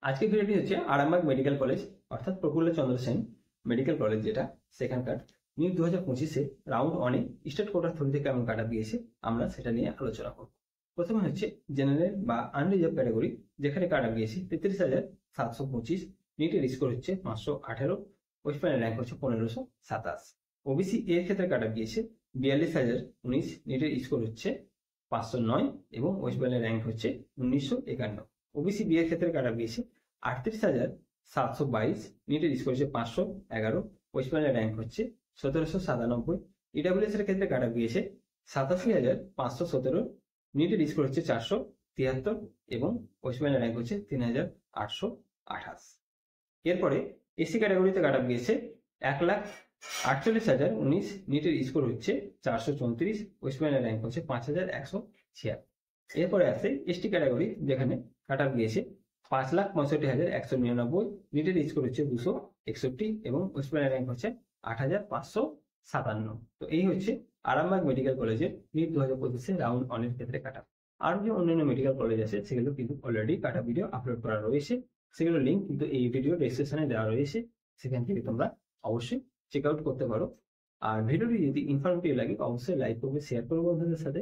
আজকের ভিডিওটি হচ্ছে আরামবাগ মেডিকেল কলেজ অর্থাৎ প্রফুল্ল চন্দ্র সেন মেডিকেল কলেজ, যেটা সেখানকার নিউ 2025-এ রাউন্ড ওয়ানে স্টেট কোটার থ্রু থেকে কেমন কাটা দিয়েছে আমরা সেটা নিয়ে আলোচনা করব। প্রথমে হচ্ছে জেনারেল বা আনরিজার্ভ ক্যাটাগরি, যেখানে কাটা গিয়েছে 33,725, নিটের স্কোর হচ্ছে 518, ওয়েস্ট বেঙ্গলের র্যাঙ্ক হচ্ছে 1527। ওবিসি এর ক্ষেত্রে কাটা গিয়েছে 42,019, নিটের স্কোর হচ্ছে 509 এবং ওয়েস্ট বেঙ্গলের র্যাঙ্ক হচ্ছে 1951। ওবিসি বি এর ক্ষেত্রে কাটা গিয়েছে 38,722, নিটের স্কোর হচ্ছে 511, ওয়েস্ট বেঙ্গলের র্যাঙ্ক হচ্ছে 1797। ইডাব্লিউএস এর ক্ষেত্রে কাটা গিয়েছে 87,517, নিটের স্কোর হচ্ছে 473 এবং ওয়েস্ট বেঙ্গলের র্যাঙ্ক হচ্ছে 3,828। এরপরে এসি ক্যাটাগরিতে কাটা গিয়েছে 1,48,019, নিটের স্কোর হচ্ছে 434, ওয়েস্ট বেঙ্গলের র্যাঙ্ক হচ্ছে 5,176। এরপরে আছে এসটি ক্যাটাগরি, যেখানে কাটা গিয়েছে 5,65,199, নিটের স্কোর হচ্ছে 261 এবং ওয়েস্ট বেঙ্গলের র্যাঙ্ক হচ্ছে 8,557। তো এই হচ্ছে আরামবাগ মেডিকেল কলেজের নিট 2025 রাউন্ড ওয়ানের ক্ষেত্রে কাটা। আর যে অন্যান্য মেডিকেল কলেজ আছে সেগুলো কিন্তু অলরেডি কাটা ভিডিও আপলোড করা রয়েছে, সেগুলো লিঙ্ক কিন্তু এই ভিডিও ডেসক্রিপশনে দেওয়া রয়েছে, সেখান থেকে তোমরা অবশ্যই চেক আউট করতে পারো। আর ভিডিওটি যদি ইনফরমেটিভ লাগে অবশ্যই লাইক করবে, শেয়ার করবে বন্ধুদের সাথে।